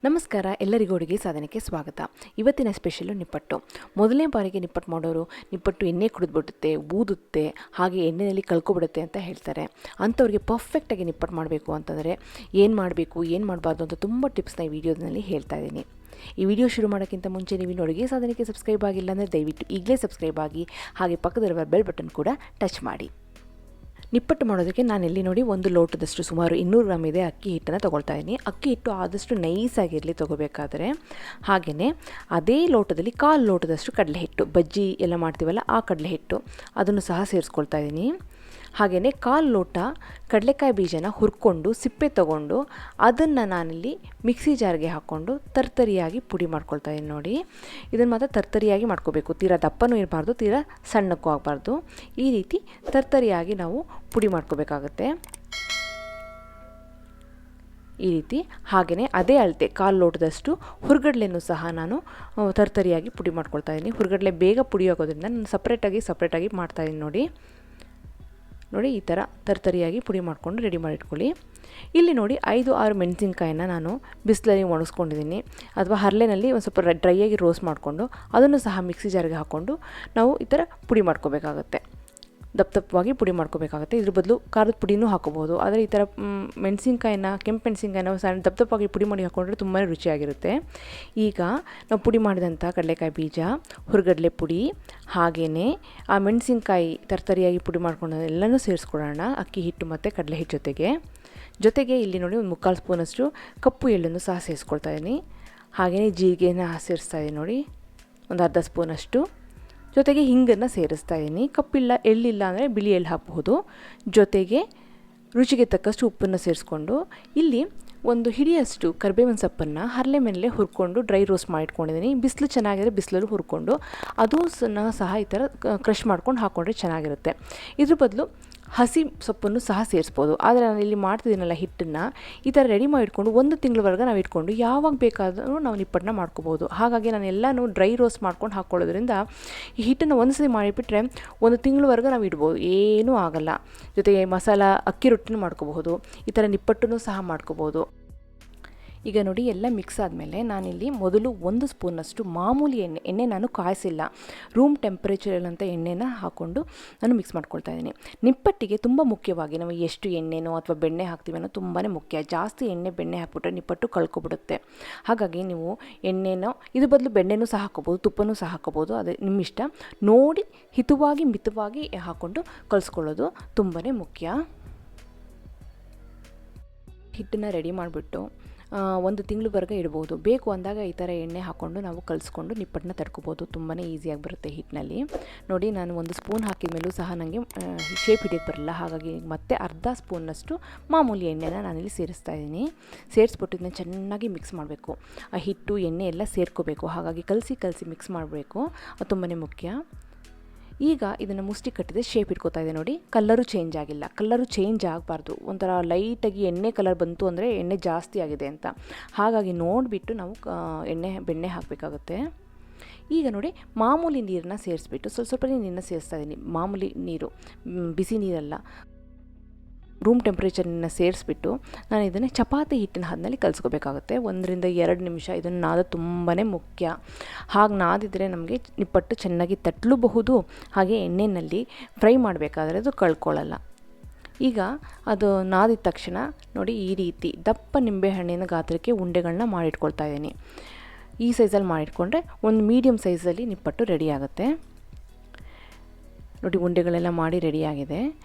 ನಮಸ್ಕಾರ, ಎಲ್ಲರಿಗೂ ಅಡುಗೆ ಸಾಧನಕ್ಕೆ ಸ್ವಾಗತ. ಇವತ್ತಿನ ಸ್ಪೆಷಲು ನಿಪ್ಪಟ್ಟು. ಮೊದಲನೇ ಬಾರಿಗೆ ನಿಪ್ಪಟ್ಟು ಮಾಡೋರು ನಿಪ್ಪಟ್ಟು ಎಣ್ಣೆ ಕುಡಿದ್ಬಿಡುತ್ತೆ, ಊದುತ್ತೆ, ಹಾಗೆ ಎಣ್ಣೆಯಲ್ಲಿ ಕಳ್ಕೊಬಿಡುತ್ತೆ ಅಂತ ಹೇಳ್ತಾರೆ. ಅಂಥವ್ರಿಗೆ ಪರ್ಫೆಕ್ಟಾಗಿ ನಿಪ್ಪಟ್ಟು ಮಾಡಬೇಕು ಅಂತಂದರೆ ಏನು ಮಾಡಬೇಕು, ಏನು ಮಾಡಬಾರ್ದು ಅಂತ ತುಂಬ ಟಿಪ್ಸ್ನ ಈ ವಿಡಿಯೋದಲ್ಲಿ ಹೇಳ್ತಾ ಇದ್ದೀನಿ. ಈ ವಿಡಿಯೋ ಶುರು ಮಾಡೋಕ್ಕಿಂತ ಮುಂಚೆ ನೀವು ಅಡುಗೆ ಸಾಧನಕ್ಕೆ ಸಬ್ಸ್ಕ್ರೈಬ್ ಆಗಿಲ್ಲ ಅಂದರೆ ದಯವಿಟ್ಟು ಈಗಲೇ ಸಬ್ಸ್ಕ್ರೈಬ್ ಆಗಿ, ಹಾಗೆ ಪಕ್ಕದಲ್ಲಿರುವ ಬೆಲ್ ಬಟನ್ ಕೂಡ ಟಚ್ ಮಾಡಿ. ನಿಪ್ಪಟ್ಟು ಮಾಡೋದಕ್ಕೆ ನಾನಿಲ್ಲಿ ನೋಡಿ 1 ಲೋಟದಷ್ಟು ಸುಮಾರು 200 ಗ್ರಾಮ್ ಇದೆ ಅಕ್ಕಿ ಹಿಟ್ಟನ್ನು ತೊಗೊಳ್ತಾ ಇದ್ದೀನಿ. ಅಕ್ಕಿ ಹಿಟ್ಟು ಆದಷ್ಟು ನೈಸಾಗಿರಲಿ ತೊಗೋಬೇಕಾದ್ರೆ. ಹಾಗೆಯೇ ಅದೇ ಲೋಟದಲ್ಲಿ 1/4 ಲೋಟದಷ್ಟು ಕಡಲೆ ಹಿಟ್ಟು, ಬಜ್ಜಿ ಎಲ್ಲ ಮಾಡ್ತೀವಲ್ಲ ಆ ಕಡಲೆ ಹಿಟ್ಟು, ಅದನ್ನು ಸಹ ಸೇರಿಸ್ಕೊಳ್ತಾ ಇದ್ದೀನಿ. ಹಾಗೆಯೇ 1/4 ಲೋಟ ಕಡಲೆಕಾಯಿ ಬೀಜನ ಹುರ್ಕೊಂಡು ಸಿಪ್ಪೆ ತೊಗೊಂಡು ಅದನ್ನು ನಾನಿಲ್ಲಿ ಮಿಕ್ಸಿ ಜಾರ್ಗೆ ಹಾಕ್ಕೊಂಡು ತರ್ತರಿಯಾಗಿ ಪುಡಿ ಮಾಡ್ಕೊಳ್ತಾ ಇದ್ದೀನಿ. ನೋಡಿ, ಇದನ್ನು ಮಾತ್ರ ತರ್ತರಿಯಾಗಿ ಮಾಡ್ಕೋಬೇಕು, ತೀರಾ ದಪ್ಪನೂ ಇರಬಾರ್ದು, ತೀರಾ ಸಣ್ಣಕ್ಕೂ ಆಗಬಾರ್ದು. ಈ ರೀತಿ ತರ್ತರಿಯಾಗಿ ನಾವು ಪುಡಿ ಮಾಡ್ಕೋಬೇಕಾಗತ್ತೆ. ಈ ರೀತಿ. ಹಾಗೆಯೇ ಅದೇ ಅಳತೆ 1/4 ಲೋಟದಷ್ಟು ಹುರ್ಗಡ್ಲೆನೂ ಸಹ ನಾನು ತರ್ತರಿಯಾಗಿ ಪುಡಿ ಮಾಡ್ಕೊಳ್ತಾ ಇದ್ದೀನಿ. ಹುರ್ಗಡ್ಲೆ ಬೇಗ ಪುಡಿ ಆಗೋದ್ರಿಂದ ನಾನು ಸಪ್ರೇಟಾಗಿ ಮಾಡ್ತಾಯಿದ್ದೀನಿ. ನೋಡಿ ಈ ಥರ ತರ್ತರಿಯಾಗಿ ಪುಡಿ ಮಾಡಿಕೊಂಡು ರೆಡಿ ಮಾಡಿಟ್ಕೊಳ್ಳಿ. ಇಲ್ಲಿ ನೋಡಿ 5-6 ಮೆಣಸಿನ್ಕಾಯಿನ ನಾನು ಬಿಸಿಲಲ್ಲಿ ಒಣಗಿಸ್ಕೊಂಡಿದ್ದೀನಿ, ಅಥವಾ ಹರಳೆನಲ್ಲಿ ಒಂದು ಸ್ವಲ್ಪ ಡ್ರೈಯಾಗಿ ರೋಸ್ಟ್ ಮಾಡಿಕೊಂಡು ಅದನ್ನು ಸಹ ಮಿಕ್ಸಿ ಜಾರ್ಗೆ ಹಾಕ್ಕೊಂಡು ನಾವು ಈ ಥರ ಪುಡಿ ಮಾಡ್ಕೋಬೇಕಾಗತ್ತೆ. ದಪ್ಪವಾಗಿ ಪುಡಿ ಮಾಡ್ಕೋಬೇಕಾಗುತ್ತೆ. ಇದ್ರ ಬದಲು ಖಾರದ ಪುಡಿನೂ ಹಾಕೋಬೋದು, ಆದರೆ ಈ ಥರ ಕೆಂಪು ಮೆಣಸಿನ್ಕಾಯಿನ ಸಣ್ಣ ದಪ್ಪವಾಗಿ ಪುಡಿ ಮಾಡಿ ಹಾಕ್ಕೊಂಡ್ರೆ ತುಂಬಾ ರುಚಿಯಾಗಿರುತ್ತೆ. ಈಗ ನಾವು ಪುಡಿ ಮಾಡಿದಂಥ ಕಡಲೆಕಾಯಿ ಬೀಜ, ಹುರ್ಗಡ್ಲೆ ಪುಡಿ, ಹಾಗೆಯೇ ಆ ಮೆಣಸಿನ್ಕಾಯಿ ತರ್ತರಿಯಾಗಿ ಪುಡಿ ಮಾಡ್ಕೊಂಡೆಲ್ಲನೂ ಸೇರಿಸ್ಕೊಳ್ಳೋಣ, ಅಕ್ಕಿ ಹಿಟ್ಟು ಮತ್ತು ಕಡಲೆ ಹಿಟ್ಟು ಜೊತೆಗೆ ಇಲ್ಲಿ ನೋಡಿ 1/4 ಸ್ಪೂನಷ್ಟು ಕಪ್ಪು ಎಳ್ಳನ್ನು ಸಹ ಸೇರಿಸ್ಕೊಳ್ತಾ ಇದ್ದೀನಿ. ಹಾಗೆಯೇ ಜೀರಿಗೆನ ಸೇರಿಸ್ತಾ ಇದ್ದೀನಿ ನೋಡಿ, ಒಂದು ಅರ್ಧ ಸ್ಪೂನಷ್ಟು. ಜೊತೆಗೆ ಹಿಂಗನ್ನು ಸೇರಿಸ್ತಾ ಇದ್ದೀನಿ. ಎಳ್ಳಿಲ್ಲ ಅಂದರೆ ಬಿಳಿ ಎಳ್ಳು ಹಾಕಬಹುದು. ಜೊತೆಗೆ ರುಚಿಗೆ ತಕ್ಕಷ್ಟು ಉಪ್ಪನ್ನು ಸೇರಿಸ್ಕೊಂಡು ಇಲ್ಲಿ ಒಂದು ಹಿಡಿಯಷ್ಟು ಕರಿಬೇವಿನ ಸೊಪ್ಪನ್ನು ಹರಳೆ ಮೇಲೆ ಹುರ್ಕೊಂಡು ಡ್ರೈ ರೋಸ್ಟ್ ಮಾಡಿಟ್ಕೊಂಡಿದ್ದೀನಿ. ಬಿಸಿಲು ಚೆನ್ನಾಗಿದ್ರೆ ಬಿಸಿಲಲ್ಲೂ ಹುರ್ಕೊಂಡು ಅದು ಸಹ ಈ ಥರ ಕ್ರಷ್ ಮಾಡ್ಕೊಂಡು ಹಾಕ್ಕೊಂಡ್ರೆ ಚೆನ್ನಾಗಿರುತ್ತೆ. ಇದ್ರ ಬದಲು ಹಸಿ ಸೊಪ್ಪನ್ನು ಸಹ ಸೇರಿಸ್ಬೋದು. ಆದರೆ ನಾನು ಇಲ್ಲಿ ಮಾಡ್ತಿದ್ದೀನಲ್ಲ ಹಿಟ್ಟನ್ನು ಈ ಥರ ರೆಡಿ ಮಾಡಿಟ್ಕೊಂಡು 1 ತಿಂಗಳವರೆಗೆ ನಾವು ಇಟ್ಕೊಂಡು ಯಾವಾಗ ಬೇಕಾದರೂ ನಾವು ನಿಪ್ಪಟ್ಟನ್ನ ಮಾಡ್ಕೋಬೋದು. ಹಾಗಾಗಿ ನಾನು ಎಲ್ಲನೂ ಡ್ರೈ ರೋಸ್ಟ್ ಮಾಡ್ಕೊಂಡು ಹಾಕ್ಕೊಳ್ಳೋದ್ರಿಂದ ಈ ಹಿಟ್ಟನ್ನು ಒಂದ್ಸತಿ ಮಾಡಿಬಿಟ್ರೆ 1 ತಿಂಗಳವರೆಗೆ ನಾವು ಇಡ್ಬೋದು, ಏನೂ ಆಗಲ್ಲ. ಜೊತೆಗೆ ಮಸಾಲ ಅಕ್ಕಿ ರೊಟ್ಟಿನೂ ಮಾಡ್ಕೋಬಹುದು, ಈ ಥರ ನಿಪ್ಪಟ್ಟನ್ನು ಸಹ ಮಾಡ್ಕೋಬೋದು. ಈಗ ನೋಡಿ ಎಲ್ಲ ಮಿಕ್ಸ್ ಆದಮೇಲೆ ನಾನಿಲ್ಲಿ ಮೊದಲು 1 ಸ್ಪೂನಷ್ಟು ಮಾಮೂಲಿ ಎಣ್ಣೆ ನಾನು ಕಾಯಿಸಿಲ್ಲ, ರೂಮ್ ಟೆಂಪ್ರೇಚರಲ್ಲಂಥ ಎಣ್ಣೆನ ಹಾಕ್ಕೊಂಡು ನಾನು ಮಿಕ್ಸ್ ಮಾಡ್ಕೊಳ್ತಾ ಇದ್ದೀನಿ. ನಿಪ್ಪಟ್ಟಿಗೆ ತುಂಬ ಮುಖ್ಯವಾಗಿ ನಾವು ಎಷ್ಟು ಎಣ್ಣೆನೋ ಅಥವಾ ಬೆಣ್ಣೆ ಹಾಕ್ತೀವಿ ಅನ್ನೋ ತುಂಬಾ ಮುಖ್ಯ. ಜಾಸ್ತಿ ಬೆಣ್ಣೆ ಹಾಕ್ಬಿಟ್ರೆ ನಿಪ್ಪಟ್ಟು ಕಳ್ಕೊಬಿಡುತ್ತೆ. ಹಾಗಾಗಿ ನೀವು ಎಣ್ಣೆನೋ ಇದ್ರ ಬದಲು ಬೆಣ್ಣೆನೂ ಸಹ ಹಾಕ್ಕೋಬೋದು, ತುಪ್ಪನೂ ಸಹ ಹಾಕ್ಕೋಬೋದು, ಅದು ನಿಮ್ಮ ಇಷ್ಟ. ನೋಡಿ ಮಿತವಾಗಿ ಹಾಕ್ಕೊಂಡು ಕಲಿಸ್ಕೊಳ್ಳೋದು ತುಂಬಾ ಮುಖ್ಯ. ಹಿಟ್ಟನ್ನು ರೆಡಿ ಮಾಡಿಬಿಟ್ಟು 1 ತಿಂಗಳವರೆಗೆ ಇಡ್ಬೋದು. ಬೇಕು ಅಂದಾಗ ಈ ಥರ ಎಣ್ಣೆ ಹಾಕ್ಕೊಂಡು ನಾವು ಕಲಿಸ್ಕೊಂಡು ನಿಪ್ಪಟ್ಟನ್ನ ತಡ್ಕೋಬೋದು. ತುಂಬಾ ಈಸಿಯಾಗಿ ಬರುತ್ತೆ ಹಿಟ್ಟಿನಲ್ಲಿ. ನೋಡಿ, ನಾನು 1 ಸ್ಪೂನ್ ಹಾಕಿದ ಮೇಲೂ ಸಹ ನನಗೆ ಶೇಪ್ ಹಿಡಿಯೋಕ್ಕೆ ಬರಲ್ಲ. ಹಾಗಾಗಿ ಮತ್ತೆ ಅರ್ಧ ಸ್ಪೂನಷ್ಟು ಮಾಮೂಲಿ ಎಣ್ಣೆನ ನಾನಿಲ್ಲಿ ಸೇರಿಸ್ತಾ ಇದ್ದೀನಿ. ಸೇರಿಸ್ಬಿಟ್ಟು ಇದನ್ನ ಚೆನ್ನಾಗಿ ಮಿಕ್ಸ್ ಮಾಡಬೇಕು. ಆ ಹಿಟ್ಟು ಎಣ್ಣೆ ಎಲ್ಲ ಸೇರ್ಕೋಬೇಕು. ಹಾಗಾಗಿ ಕಲಸಿ ಮಿಕ್ಸ್ ಮಾಡಬೇಕು, ಅದು ತುಂಬಾ ಮುಖ್ಯ. ಈಗ ಇದನ್ನು ಮುಷ್ಟಿ ಕಟ್ಟಿದೆ ಶೇಪ್ ಇಟ್ಕೋತಾ ಇದೆ. ನೋಡಿ, ಕಲ್ಲರು ಚೇಂಜ್ ಆಗಿಲ್ಲ. ಕಲ್ಲರು ಚೇಂಜ್ ಆಗಬಾರ್ದು. ಒಂಥರ ಲೈಟಾಗಿ ಎಣ್ಣೆ ಕಲರ್ ಬಂತು ಅಂದರೆ ಎಣ್ಣೆ ಜಾಸ್ತಿ ಆಗಿದೆ ಅಂತ. ಹಾಗಾಗಿ ನೋಡಿಬಿಟ್ಟು ನಾವು ಬೆಣ್ಣೆ ಹಾಕಬೇಕಾಗುತ್ತೆ. ಈಗ ನೋಡಿ, ಮಾಮೂಲಿ ನೀರನ್ನ ಸೇರಿಸ್ಬಿಟ್ಟು ಸ್ವಲ್ಪ ನೀರನ್ನ ಸೇರಿಸ್ತಾ ಇದ್ದೀನಿ. ಮಾಮೂಲಿ ನೀರು, ಬಿಸಿ ನೀರಲ್ಲ, ರೂಮ್ ಟೆಂಪ್ರೇಚರನ್ನ ಸೇರಿಸ್ಬಿಟ್ಟು ನಾನು ಇದನ್ನು ಚಪಾತಿ ಹಿಟ್ಟಿನ ಹದದಲ್ಲಿ ಕಲಿಸ್ಕೋಬೇಕಾಗುತ್ತೆ. 1-2 ನಿಮಿಷ ಇದನ್ನು ನಾದೋದು ತುಂಬಾ ಮುಖ್ಯ. ಹಾಗೆ ನಾದಿದರೆ ನಮಗೆ ನಿಪ್ಪಟ್ಟು ಚೆನ್ನಾಗಿ ತಟ್ಟಲೂಬಹುದು, ಹಾಗೆ ಎಣ್ಣೆಯಲ್ಲಿ ಫ್ರೈ ಮಾಡಬೇಕಾದ್ರೆ ಅದು ಕಳ್ಕೊಳ್ಳಲ್ಲ. ಈಗ ಅದು ನಾದಿದ ತಕ್ಷಣ ನೋಡಿ, ಈ ರೀತಿ ದಪ್ಪ ನಿಂಬೆಹಣ್ಣಿನ ಗಾತ್ರಕ್ಕೆ ಉಂಡೆಗಳನ್ನ ಮಾಡಿಟ್ಕೊಳ್ತಾ ಇದ್ದೀನಿ. ಈ ಸೈಜಲ್ಲಿ ಮಾಡಿಟ್ಕೊಂಡ್ರೆ ಒಂದು ಮೀಡಿಯಮ್ ಸೈಜಲ್ಲಿ ನಿಪ್ಪಟ್ಟು ರೆಡಿ ಆಗುತ್ತೆ. ನೋಡಿ, ಉಂಡೆಗಳೆಲ್ಲ ಮಾಡಿ ರೆಡಿಯಾಗಿದೆ.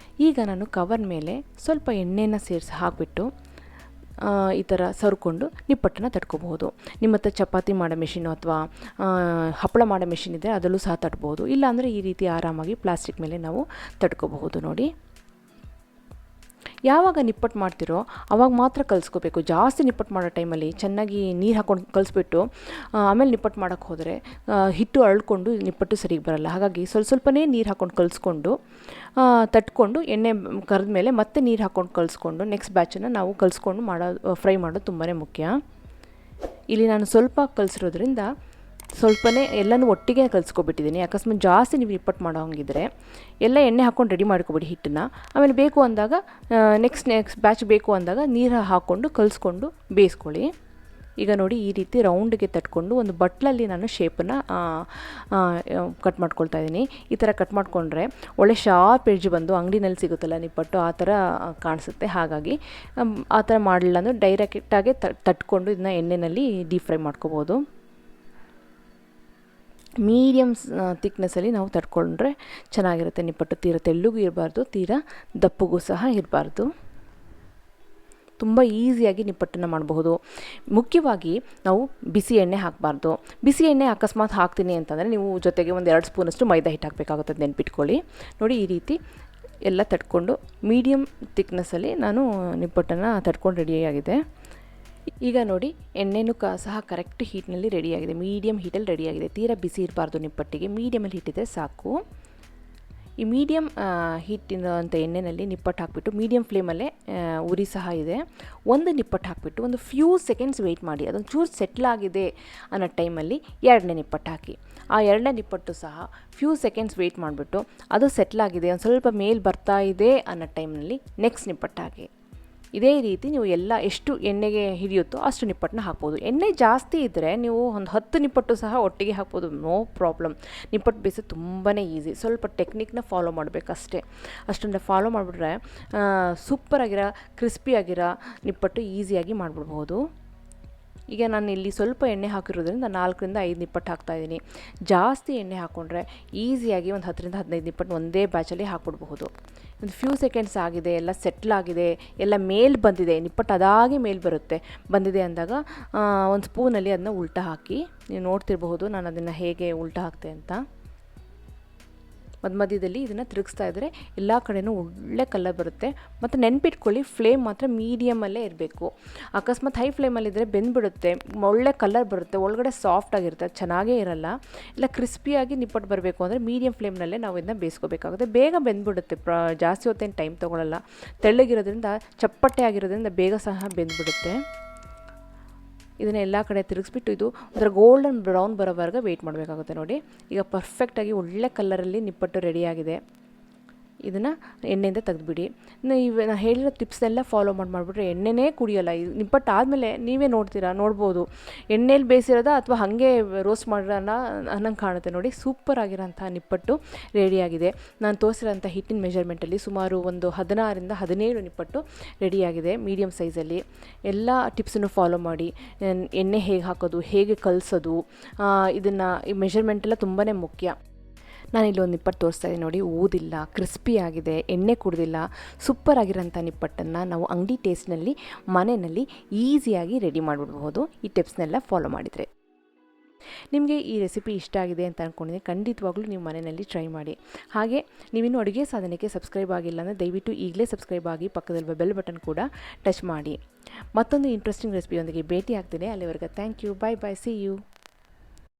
ಈಗ ನಾನು ಕವರ್ ಮೇಲೆ ಸ್ವಲ್ಪ ಎಣ್ಣೆನ ಹಾಕಿಬಿಟ್ಟು ಈ ಥರ ಸರ್ಕೊಂಡು ನಿಪ್ಪಟ್ಟನ್ನು ತಟ್ಕೋಬಹುದು. ನಿಮ್ಮ ಹತ್ರ ಚಪಾತಿ ಮಾಡೋ ಮೆಷಿನು ಅಥವಾ ಹಪ್ಪಳ ಮಾಡೋ ಮೆಷಿನ್ ಇದೆ, ಅದರಲ್ಲೂ ಸಹ ತಟ್ಬೋದು. ಇಲ್ಲಾಂದರೆ ಈ ರೀತಿ ಆರಾಮಾಗಿ ಪ್ಲಾಸ್ಟಿಕ್ ಮೇಲೆ ನಾವು ತಟ್ಕೋಬಹುದು. ನೋಡಿ, ಯಾವಾಗ ನಿಪ್ಪಟ್ಟು ಮಾಡ್ತಿರೋ ಆವಾಗ ಮಾತ್ರ ಕಲಿಸ್ಕೋಬೇಕು. ಜಾಸ್ತಿ ನಿಪ್ಪಟ್ಟು ಮಾಡೋ ಟೈಮಲ್ಲಿ ಚೆನ್ನಾಗಿ ನೀರು ಹಾಕ್ಕೊಂಡು ಕಲಿಸ್ಬಿಟ್ಟು ಆಮೇಲೆ ನಿಪ್ಪಟ್ಟು ಮಾಡೋಕ್ಕೆ ಹೋದರೆ ಹಿಟ್ಟು ಅಳ್ಕೊಂಡು ನಿಪ್ಪಟ್ಟು ಸರಿಗೆ ಬರಲ್ಲ. ಹಾಗಾಗಿ ಸ್ವಲ್ಪನೇ ನೀರು ಹಾಕ್ಕೊಂಡು ಕಲಿಸ್ಕೊಂಡು ತಟ್ಕೊಂಡು ಎಣ್ಣೆ ಕರೆದ ಮೇಲೆ ಮತ್ತೆ ನೀರು ಹಾಕ್ಕೊಂಡು ಕಲಿಸ್ಕೊಂಡು ನೆಕ್ಸ್ಟ್ ಬ್ಯಾಚನ್ನು ನಾವು ಫ್ರೈ ಮಾಡೋದು ತುಂಬಾ ಮುಖ್ಯ. ಇಲ್ಲಿ ನಾನು ಸ್ವಲ್ಪ ಕಲಿಸಿರೋದ್ರಿಂದ ಸ್ವಲ್ಪನೇ ಎಲ್ಲನೂ ಒಟ್ಟಿಗೆ ಕಲಿಸ್ಕೊಬಿಟ್ಟಿದ್ದೀನಿ. ಅಕಸ್ಮಾತ್ ಜಾಸ್ತಿ ನೀವು ನಿಪ್ಪಟ್ಟು ಮಾಡೋ ಹಂಗಿದ್ರೆ ಎಲ್ಲ ಎಣ್ಣೆ ಹಾಕ್ಕೊಂಡು ರೆಡಿ ಮಾಡ್ಕೊಬಿಡಿ ಹಿಟ್ಟನ್ನು. ಆಮೇಲೆ ಬೇಕು ಅಂದಾಗ ನೆಕ್ಸ್ಟ್ ಬ್ಯಾಚ್ ಬೇಕು ಅಂದಾಗ ನೀರು ಹಾಕ್ಕೊಂಡು ಕಲಿಸ್ಕೊಂಡು ಬೇಯಿಸ್ಕೊಳ್ಳಿ. ಈಗ ನೋಡಿ ಈ ರೀತಿ ರೌಂಡ್ಗೆ ತಟ್ಕೊಂಡು ಒಂದು ಬಟ್ಲಲ್ಲಿ ನಾನು ಶೇಪನ್ನು ಕಟ್ ಮಾಡ್ಕೊಳ್ತಾ ಇದ್ದೀನಿ. ಈ ಥರ ಕಟ್ ಮಾಡಿಕೊಂಡ್ರೆ ಒಳ್ಳೆ ಶಾರ್ಪ್ ಎಡ್ಜ್ ಬಂದು ಅಂಗಡಿನಲ್ಲಿ ಸಿಗುತ್ತಲ್ಲ ನಿಪ್ಪಟ್ಟು ಆ ಥರ ಕಾಣಿಸುತ್ತೆ. ಹಾಗಾಗಿ ಆ ಥರ ಮಾಡಲಿಲ್ಲ ಅಂದರೆ ಡೈರೆಕ್ಟಾಗಿ ತಟ್ಕೊಂಡು ಇದನ್ನ ಎಣ್ಣೆಯಲ್ಲಿ ಡೀಪ್ ಫ್ರೈ ಮಾಡ್ಕೋಬೋದು. ಮೀಡಿಯಮ್ ತಿಕ್ನೆಸ್ಸಲ್ಲಿ ನಾವು ತಟ್ಕೊಂಡ್ರೆ ಚೆನ್ನಾಗಿರುತ್ತೆ ನಿಪ್ಪಟ್ಟು. ತೀರ ತೆಳ್ಳಗೂ ಇರಬಾರ್ದು, ತೀರ ದಪ್ಪಗೂ ಸಹ ಇರಬಾರ್ದು. ತುಂಬ ಈಸಿಯಾಗಿ ನಿಪ್ಪಟ್ಟನ್ನು ಮಾಡಬಹುದು. ಮುಖ್ಯವಾಗಿ ನಾವು ಬಿಸಿ ಎಣ್ಣೆ ಹಾಕಬಾರ್ದು. ಬಿಸಿ ಎಣ್ಣೆ ಅಕಸ್ಮಾತ್ ಹಾಕ್ತೀನಿ ಅಂತಂದರೆ ನೀವು ಜೊತೆಗೆ ಒಂದು 2 ಸ್ಪೂನಷ್ಟು ಮೈದಾ ಹಿಟ್ಟು ಹಾಕಬೇಕಾಗುತ್ತೆ, ನೆನ್ಪಿಟ್ಕೊಳ್ಳಿ. ನೋಡಿ ಈ ರೀತಿ ಎಲ್ಲ ತಟ್ಕೊಂಡು ಮೀಡಿಯಮ್ ತಿಕ್ನೆಸ್ಸಲ್ಲಿ ನಾನು ನಿಪ್ಪಟ್ಟನ್ನು ತಟ್ಕೊಂಡು ರೆಡಿಯಾಗಿದೆ. ಈಗ ನೋಡಿ ಎಣ್ಣೆನೂ ಸಹ ಕರೆಕ್ಟ್ ಹೀಟ್ನಲ್ಲಿ ರೆಡಿಯಾಗಿದೆ, ಮೀಡಿಯಮ್ ಹೀಟಲ್ಲಿ ರೆಡಿಯಾಗಿದೆ. ತೀರ ಬಿಸಿ ಇರಬಾರ್ದು ನಿಪ್ಪಟ್ಟಿಗೆ, ಮೀಡಿಯಮಲ್ಲಿ ಹೀಟಿದ್ರೆ ಸಾಕು. ಈ ಮೀಡಿಯಮ್ ಹೀಟಿನಂಥ ಎಣ್ಣೆಯಲ್ಲಿ ನಿಪ್ಪಟ್ಟು ಹಾಕಿಬಿಟ್ಟು ಮೀಡಿಯಮ್ ಫ್ಲೇಮಲ್ಲೇ ಉರಿ ಸಹ ಇದೆ. ಒಂದು ನಿಪ್ಪಟ್ಟು ಹಾಕಿಬಿಟ್ಟು ಒಂದು ಫ್ಯೂ ಸೆಕೆಂಡ್ಸ್ ವೆಯ್ಟ್ ಮಾಡಿ. ಅದೊಂದು ಚೂರು ಸೆಟ್ಲಾಗಿದೆ ಅನ್ನೋ ಟೈಮಲ್ಲಿ 2ನೇ ನಿಪ್ಪಟ್ಟು ಹಾಕಿ. ಆ 2ನೇ ನಿಪ್ಪಟ್ಟು ಸಹ ಫ್ಯೂ ಸೆಕೆಂಡ್ಸ್ ವೆಯ್ಟ್ ಮಾಡಿಬಿಟ್ಟು ಅದು ಸೆಟ್ಲಾಗಿದೆ, ಒಂದು ಸ್ವಲ್ಪ ಮೇಲೆ ಬರ್ತಾ ಇದೆ ಅನ್ನೋ ಟೈಮ್ನಲ್ಲಿ ನೆಕ್ಸ್ಟ್ ನಿಪ್ಪಟ್ಟು ಹಾಕಿ. ಇದೇ ರೀತಿ ನೀವು ಎಲ್ಲ ಎಷ್ಟು ಎಣ್ಣೆಗೆ ಹಿಡಿಯುತ್ತೋ ಅಷ್ಟು ನಿಪ್ಪಟ್ಟನ್ನ ಹಾಕ್ಬೋದು. ಎಣ್ಣೆ ಜಾಸ್ತಿ ಇದ್ದರೆ ನೀವು ಒಂದು 10 ನಿಪ್ಪಟ್ಟು ಸಹ ಒಟ್ಟಿಗೆ ಹಾಕ್ಬೋದು, ನೋ ಪ್ರಾಬ್ಲಮ್. ನಿಪ್ಪಟ್ಟು ಬೇಯಿಸೋದು ತುಂಬಾ ಈಸಿ, ಸ್ವಲ್ಪ ಟೆಕ್ನಿಕ್ನ ಫಾಲೋ ಮಾಡಬೇಕಷ್ಟೇ. ಅಷ್ಟನ್ನು ಫಾಲೋ ಮಾಡಿಬಿಟ್ರೆ ಸೂಪರಾಗಿರೋ ಕ್ರಿಸ್ಪಿಯಾಗಿರೋ ನಿಪ್ಪಟ್ಟು ಈಸಿಯಾಗಿ ಮಾಡಿಬಿಡ್ಬೋದು. ಈಗ ನಾನು ಇಲ್ಲಿ ಸ್ವಲ್ಪ ಎಣ್ಣೆ ಹಾಕಿರೋದ್ರಿಂದ 4ರಿಂದ 5 ನಿಪ್ಪಟ್ಟು ಹಾಕ್ತಾಯಿದ್ದೀನಿ. ಜಾಸ್ತಿ ಎಣ್ಣೆ ಹಾಕ್ಕೊಂಡ್ರೆ ಈಸಿಯಾಗಿ ಒಂದು 10ರಿಂದ 15 ನಿಪ್ಪಟ್ಟು ಒಂದೇ ಬ್ಯಾಚಲ್ಲಿ ಹಾಕ್ಬಿಡ್ಬಹುದು. ಒಂದು ಫ್ಯೂ ಸೆಕೆಂಡ್ಸ್ ಆಗಿದೆ, ಎಲ್ಲ ಸೆಟ್ಲಾಗಿದೆ, ಎಲ್ಲ ಮೇಲೆ ಬಂದಿದೆ, ನಿಪ್ಪಟ್ಟು ಅದಾಗಿ ಮೇಲೆ ಬಂದಿದೆ ಅಂದಾಗ ಒಂದು ಸ್ಪೂನಲ್ಲಿ ಅದನ್ನ ಉಲ್ಟಾ ಹಾಕಿ. ನೀವು ನೋಡ್ತಿರಬಹುದು ನಾನು ಅದನ್ನು ಹೇಗೆ ಉಲ್ಟಾ ಹಾಕ್ತೆ ಅಂತ. ಮಧ್ಯದಲ್ಲಿ ಇದನ್ನು ತಿರುಗಿಸ್ತಾ ಇದ್ದರೆ ಎಲ್ಲ ಕಡೆಯೂ ಒಳ್ಳೆ ಕಲರ್ ಬರುತ್ತೆ. ಮತ್ತು ನೆನ್ಪಿಟ್ಕೊಳ್ಳಿ, ಫ್ಲೇಮ್ ಮಾತ್ರ ಮೀಡಿಯಮಲ್ಲೇ ಇರಬೇಕು. ಅಕಸ್ಮಾತ್ ಹೈ ಫ್ಲೇಮಲ್ಲಿದ್ದರೆ ಬೆಂದ್ಬಿಡುತ್ತೆ, ಒಳ್ಳೆ ಕಲರ್ ಬರುತ್ತೆ, ಒಳಗಡೆ ಸಾಫ್ಟಾಗಿರುತ್ತೆ, ಚೆನ್ನಾಗೇ ಇರಲ್ಲ. ಇಲ್ಲ ಕ್ರಿಸ್ಪಿಯಾಗಿ ನಿಪ್ಪಟ್ಟು ಬರಬೇಕು ಅಂದರೆ ಮೀಡಿಯಮ್ ಫ್ಲೇಮ್ನಲ್ಲೇ ನಾವು ಇದನ್ನ ಬೇಯಿಸ್ಕೋಬೇಕಾಗುತ್ತೆ. ಬೇಗ ಬೆಂದ್ಬಿಡುತ್ತೆ, ಜಾಸ್ತಿ ಹೊತ್ತೇನು ಟೈಮ್ ತೊಗೊಳ್ಳಲ್ಲ. ತೆಳ್ಳಗಿರೋದ್ರಿಂದ ಚಪ್ಪಟ್ಟೆ ಆಗಿರೋದ್ರಿಂದ ಬೇಗ ಸಹ ಬೆಂದ್ಬಿಡುತ್ತೆ. ಇದನ್ನು ಎಲ್ಲ ಕಡೆ ತಿರುಗಿಸ್ಬಿಟ್ಟು ಇದು ಒಂಥರ ಗೋಲ್ಡನ್ ಬ್ರೌನ್ ಬರೋವರೆಗೆ ವೆಯ್ಟ್ ಮಾಡಬೇಕಾಗುತ್ತೆ. ನೋಡಿ ಈಗ ಪರ್ಫೆಕ್ಟಾಗಿ ಒಳ್ಳೆ ಕಲರಲ್ಲಿ ನಿಪ್ಪಟ್ಟು ರೆಡಿಯಾಗಿದೆ. ಇದನ್ನು ಎಣ್ಣೆಯಿಂದ ತೆಗೆದುಬಿಡಿ. ನಾನು ಹೇಳಿರೋ ಟಿಪ್ಸ್ನೆಲ್ಲ ಫಾಲೋ ಮಾಡಿಬಿಟ್ರೆ ಎಣ್ಣೆನೇ ಕುಡಿಯೋಲ್ಲ. ಇದು ನಿಪ್ಪಟ್ಟು ಆದಮೇಲೆ ನೀವೇ ನೋಡ್ಬೋದು ಎಣ್ಣೆಲಿ ಬೇಯಿಸಿರೋದ ಅಥವಾ ಹಾಗೆ ರೋಸ್ಟ್ ಮಾಡಿರೋಣ ಅನ್ನಂಗೆ ಕಾಣುತ್ತೆ. ನೋಡಿ ಸೂಪರ್ ಆಗಿರೋಂಥ ನಿಪ್ಪಟ್ಟು ರೆಡಿಯಾಗಿದೆ. ನಾನು ತೋರಿಸಿರೋಂಥ ಹಿಟ್ಟಿನ ಮೆಜರ್ಮೆಂಟಲ್ಲಿ ಸುಮಾರು ಒಂದು 16ರಿಂದ 17 ನಿಪ್ಪಟ್ಟು ರೆಡಿಯಾಗಿದೆ ಮೀಡಿಯಮ್ ಸೈಜಲ್ಲಿ. ಎಲ್ಲ ಟಿಪ್ಸನ್ನು ಫಾಲೋ ಮಾಡಿ. ಎಣ್ಣೆ ಹೇಗೆ ಹಾಕೋದು, ಹೇಗೆ ಕಲಿಸೋದು, ಇದನ್ನು ಈ ಮೆಜರ್ಮೆಂಟೆಲ್ಲ ತುಂಬಾ ಮುಖ್ಯ. ನಾನಿಲ್ಲಿ ಒಂದು ನಿಪ್ಪಟ್ಟು ತೋರಿಸ್ತಾ ಇದ್ದೀನಿ ನೋಡಿ, ಊದಿಲ್ಲ, ಕ್ರಿಸ್ಪಿ ಆಗಿದೆ, ಎಣ್ಣೆ ಕುಡ್ದಿಲ್ಲ, ಸೂಪರ್ ಆಗಿರೋಂಥ ನಿಪ್ಪಟ್ಟನ್ನು ನಾವು ಅಂಗಡಿ ಟೇಸ್ಟ್ನಲ್ಲಿ ಮನೆಯಲ್ಲಿ ಈಸಿಯಾಗಿ ರೆಡಿ ಮಾಡಿಬಿಡ್ಬೋದು ಈ ಟಿಪ್ಸ್ನೆಲ್ಲ ಫಾಲೋ ಮಾಡಿದರೆ. ನಿಮಗೆ ಈ ರೆಸಿಪಿ ಇಷ್ಟ ಆಗಿದೆ ಅಂತ ಅಂದ್ಕೊಂಡಿದ್ದೀನಿ. ಖಂಡಿತವಾಗ್ಲೂ ನೀವು ಮನೆಯಲ್ಲಿ ಟ್ರೈ ಮಾಡಿ. ಹಾಗೆ ನೀವಿನ್ನೂ ಅಡುಗೆ ಸಾಧನೆಗೆ ಸಬ್ಸ್ಕ್ರೈಬ್ ಆಗಿಲ್ಲ ಅಂದರೆ ದಯವಿಟ್ಟು ಈಗಲೇ ಸಬ್ಸ್ಕ್ರೈಬ್ ಆಗಿ, ಪಕ್ಕದಲ್ಲಿ ಬೆಲ್ ಬಟನ್ ಕೂಡ ಟಚ್ ಮಾಡಿ. ಮತ್ತೊಂದು ಇಂಟ್ರೆಸ್ಟಿಂಗ್ ರೆಸಿಪಿಯೊಂದಿಗೆ ಭೇಟಿ ಆಗ್ತೀನಿ. ಅಲ್ಲಿವರೆಗೆ thank you, bye bye, see you.